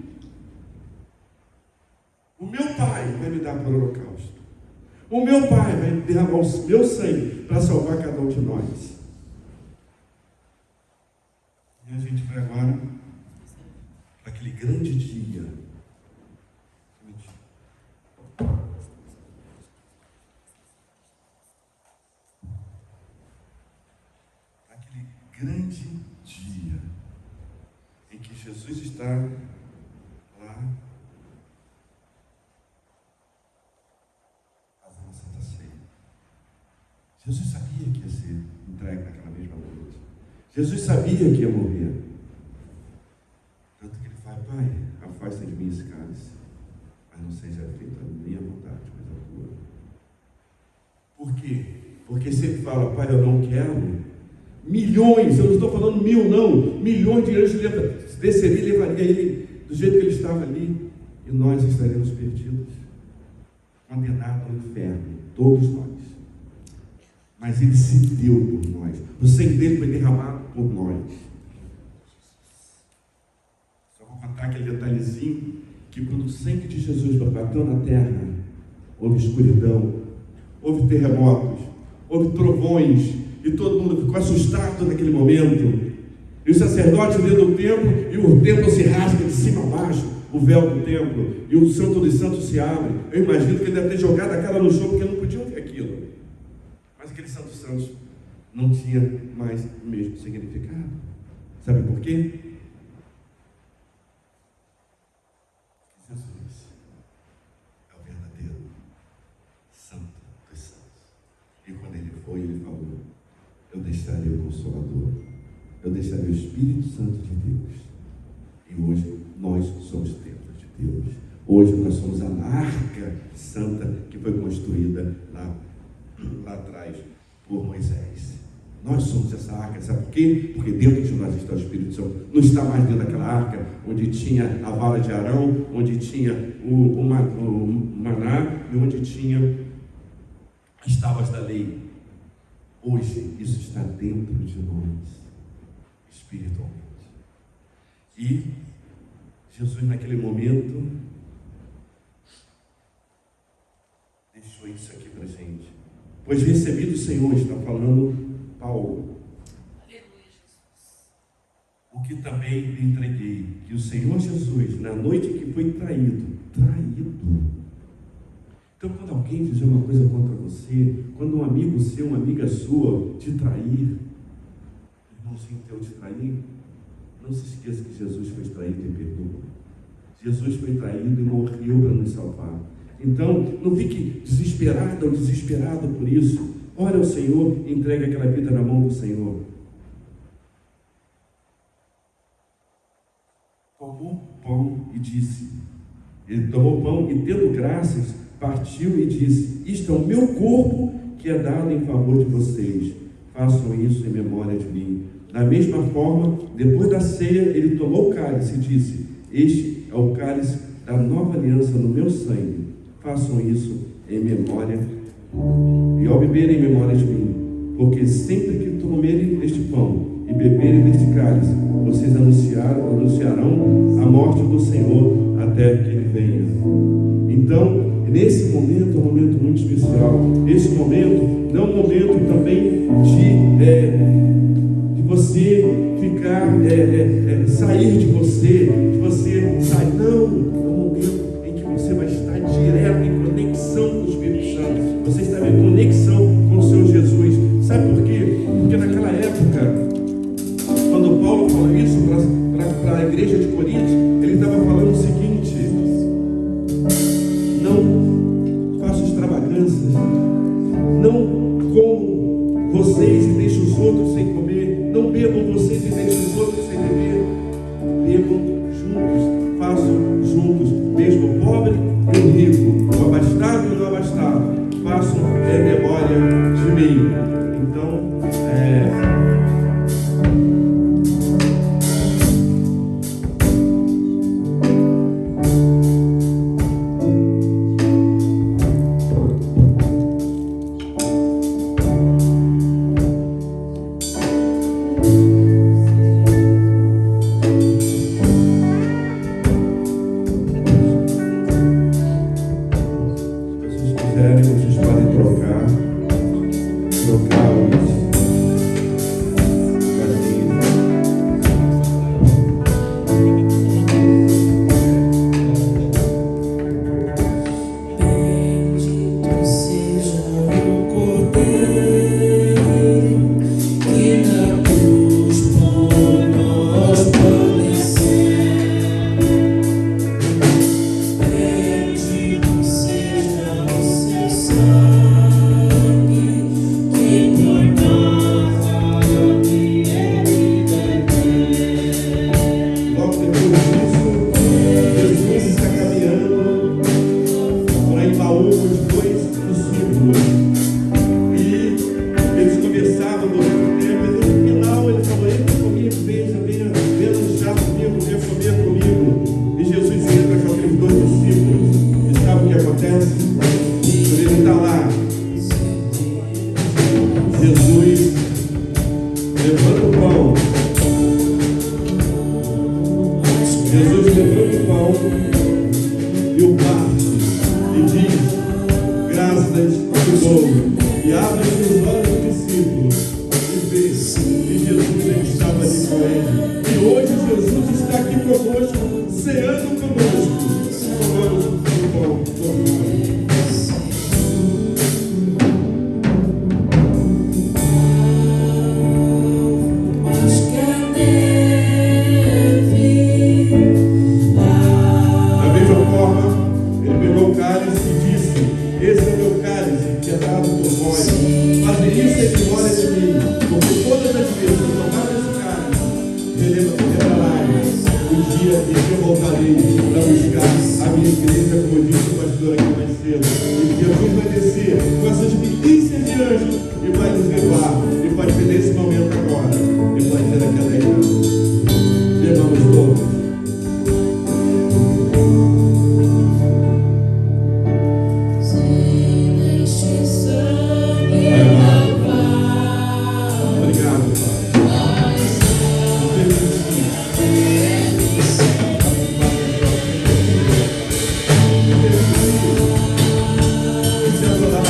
O meu pai vai me dar para o holocausto. O meu pai vai derramar o meu sangue para salvar cada um de nós. E a gente vai agora para aquele grande dia. Aquele grande dia em que Jesus está lá fazendo a Santa Ceia. Jesus sabia que ia ser entregue naquela mesma noite. Jesus sabia que ia morrer. Tanto que ele fala, pai, afasta de mim esse cálice, mas não seja feita a minha vontade, mas a tua. Por quê? Porque se ele fala, pai, eu não quero, milhões, eu não estou falando 1000 não, milhões de anjos desceria e levaria ele do jeito que ele estava ali, e nós estaremos perdidos, condenados ao inferno, todos nós. Mas ele se deu por nós, o sangue dele foi derramado por nós. Só vou contar aquele detalhezinho, que quando o sangue de Jesus bateu na terra, houve escuridão, houve terremotos, houve trovões, e todo mundo ficou assustado naquele momento. E o sacerdote dentro do templo, e o templo se rasga de cima a baixo, o véu do templo, e o Santo dos Santos se abre. Eu imagino que ele deve ter jogado a cara no chão, porque não podiam ver aquilo. Mas aquele Santo dos Santos não tinha mais o mesmo significado. Sabe por quê? Jesus é o verdadeiro Santo dos Santos. E quando ele foi, ele falou, eu deixarei o Consolador, eu deixarei o Espírito Santo de Deus. E hoje nós somos templos de Deus. Hoje nós somos a arca santa que foi construída lá atrás por Moisés. Nós somos essa arca, sabe por quê? Porque dentro de nós está o Espírito Santo. Não está mais dentro daquela arca onde tinha a vara de Arão, onde tinha o maná e onde tinha as tábuas da lei. Hoje isso está dentro de nós, espiritualmente. E Jesus naquele momento abençoe isso aqui para a gente. Pois recebi do Senhor, está falando Paulo, o que também lhe entreguei, que o Senhor Jesus, na noite que foi traído. Então, quando alguém fizer uma coisa contra você, quando um amigo seu, uma amiga sua te trair, irmãozinho teu te trair, não se esqueça que Jesus foi traído e perdoou. Jesus foi traído e morreu para nos salvar. Então, não fique desesperado ou desesperado por isso. Ore ao Senhor e entregue aquela vida na mão do Senhor. Tomou pão e disse, ele tomou pão e, tendo graças, partiu e disse, isto é o meu corpo que é dado em favor de vocês. Façam isso em memória de mim. Da mesma forma, depois da ceia, ele tomou o cálice e disse, este é o cálice da nova aliança no meu sangue. Façam isso em memória, e ao beberem em memória de mim, porque sempre que comerem deste pão e beberem deste cálice, vocês anunciarão a morte do Senhor até que ele venha. Então, nesse momento é um momento muito especial. Esse momento não é um momento também de você ficar, sair de você sair. Não, é um momento em que você vai estar direto em conexão com o Espírito Santo. Você está em conexão com o Senhor Jesus. Sabe por quê? Porque naquela época, quando Paulo falou isso para a igreja de Corinto, ele estava falando o seguinte: não façam extravagâncias, não comam vocês e deixem os outros sem comer, não bebam vocês e deixem os outros sem beber. Bebam juntos, façam juntos, mesmo o pobre e o rico, o abastado e o não abastado, façam memória de mim. Então, vocês podem trocar os vasinhos. Bendito seja o Cordeiro que na cruz por nós padeceu. Bendito seja o seu sangue que por nós a vida deu. Logo depois disso, Jesus está caminhando para Emmaus, os dois discípulos. E eles conversavam durante o tempo, e no final ele falou: entra comigo, venha lanchar comigo, venha comer comigo. E Jesus entra com aqueles dois discípulos. E sabe o que acontece? Quando ele está lá, Jesus levanta o pão. Jesus levanta o pão e o parte e diz: graças te dou. E abre os olhos do discípulo e vê que Jesus estava ali com ele. E hoje Jesus está aqui conosco, ceando conosco. Tomamos o pão, tomamos. Mas que a neve Da mesma forma, ele pegou o cálice e disse: esse é o meu cálice que é dado por vós. Fazer isso em memória de mim, porque todas as vezes que eu tomar esse cálice, relembrarás o dia em que eu voltarei para buscar a minha igreja, como disse o pastor aqui mais cedo. E Jesus vai descer com essas milícias de anjos e vai nos levar. E pode ser nesse momento agora, e pode ser daqui a 10 anos. Levamos todos. este sangue lavar. Obrigado, Pai. Você adorar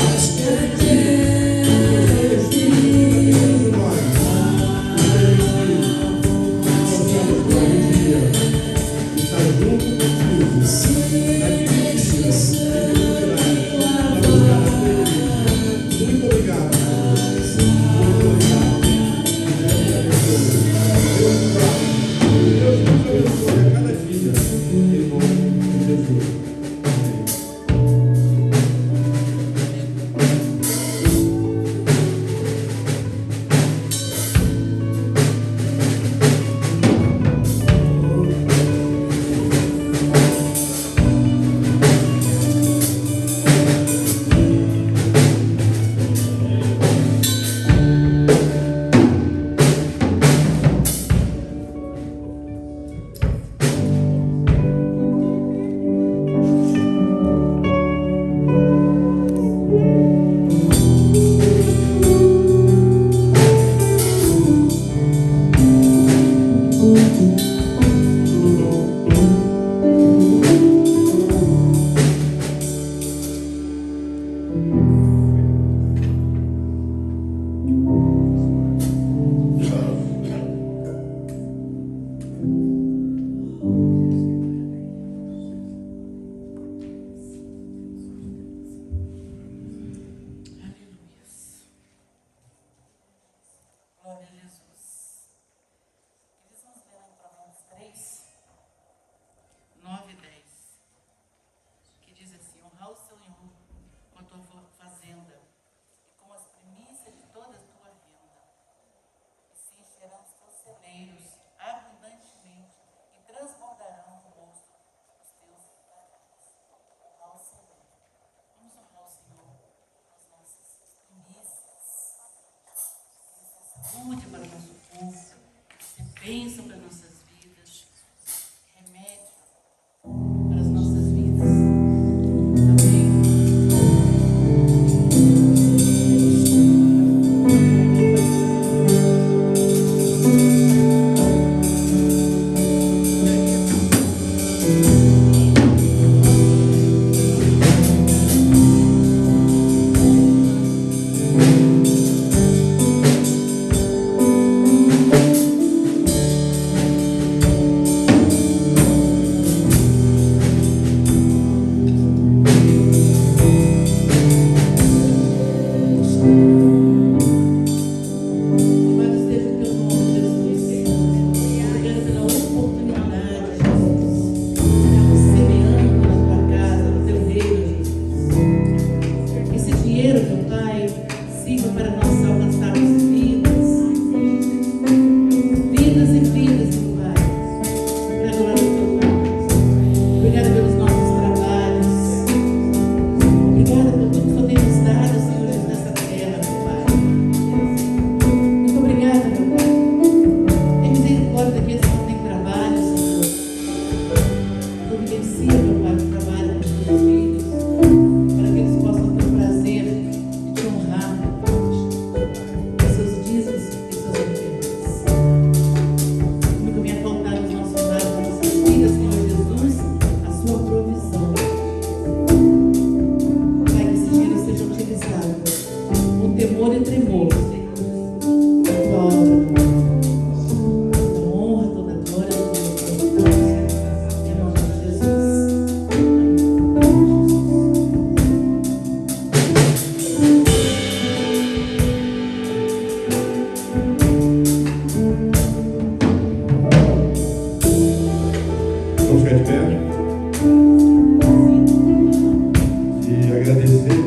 saúde para o nosso corpo, ser bênção para nossas vidas, remédio para as nossas vidas. Amém. Louvado seja o teu nome, Jesus. Obrigada pela oportunidade, Jesus. Estamos semeando na tua casa, no teu reino, Jesus. Esse dinheiro, meu Pai, sirva para nós alcançarmos vidas. Vidas e vidas, meu Pai. Para adorar o teu nome. Obrigada pelos nossos trabalhos. Obrigada por tudo que o Senhor tem nos dado, Senhor, nessa terra, meu Pai. Muito obrigada, meu Pai. Tem misericórdia daqueles que não têm trabalho, Senhor. Providencia, meu Pai, o trabalho para os teus filhos, para que eles possam ter o prazer de te honrar, meu Pai, com seus dízimos e suas ofertas. Nunca venha faltar nos nossos lares, nas nossas vidas, Senhor Jesus, a sua provisão. Pai, que esse dinheiro seja utilizado com temor e tremor. Tua obra, toda honra, toda glória, toda exaltação. Em nome de Jesus. Vamos ficar de pé e agradecer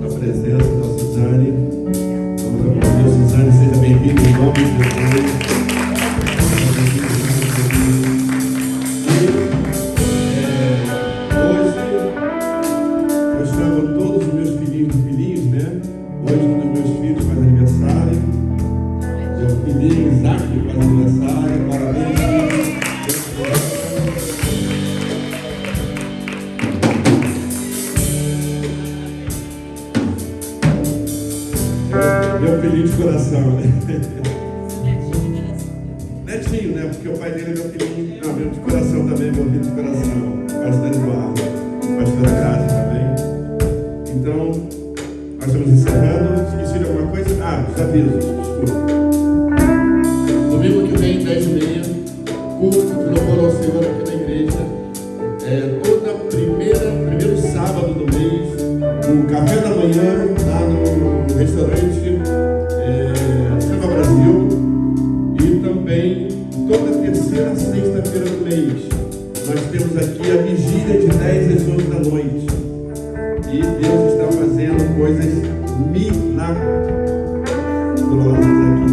a presença da Suzane. Vamos aplaudir a Suzane, seja bem-vinda em nome de Jesus. Hoje eu chamo todos os meus filhinhos, né? Hoje um dos meus filhos faz aniversário. Meu filhinho Isaac faz aniversário. Parabéns, filho. Meu filhinho de coração, né? Netinho, né? Porque o pai dele é meu filhinho. Não, meu de coração também, meu filho de coração. Pastor Eduardo, pastor Graça também. Então, nós estamos encerrando. Esqueci de alguma coisa? Ah, os avisos, desculpa. Domingo que vem, 10h30, culto de louvor ao Senhor aqui na igreja. Toda primeiro sábado do mês, o café da manhã lá no restaurante Samba Brasil. E também toda terceira sexta-feira do mês, nós temos aqui a vigília de 10 às 11 da noite. E Deus está fazendo coisas milagrosas aqui.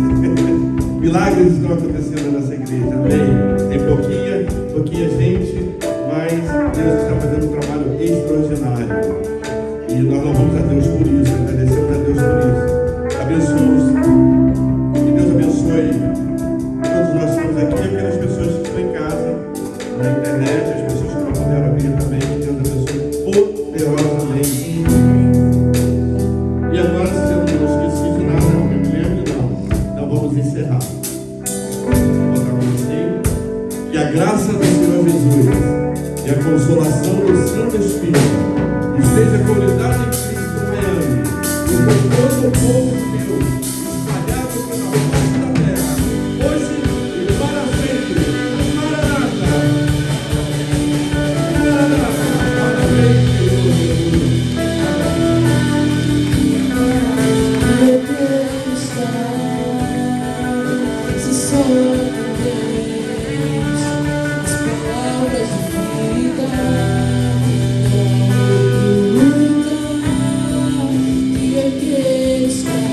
Milagres estão acontecendo nessa igreja, amém? Tem pouquinha gente, mas Deus está fazendo um trabalho extraordinário. E nós louvamos a Deus por isso, agradecemos a Deus por isso. Abençoe-nos. Que Deus abençoe todos nós que estamos aqui, aquelas pessoas que estão em casa, na internet, as pessoas que não puderam vir também. Que Deus abençoe poderosamente. E agora, se eu não esqueci de nada, não me lembro, não. Então vamos encerrar. Vou botar um assim. Que a graça do Senhor Jesus e a consolação do Santo Espírito esteja com a unidade em Cristo Miami e com todo o povo de Deus espalhado pela face da terra, hoje e para sempre. Maranata! Maranata! Parabéns, Senhor Jesus! Meu Deus se só Deus, as palavras de vida, que aquele está.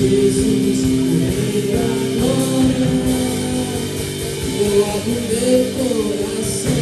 Jesus, o Rei da glória, eu abro meu coração.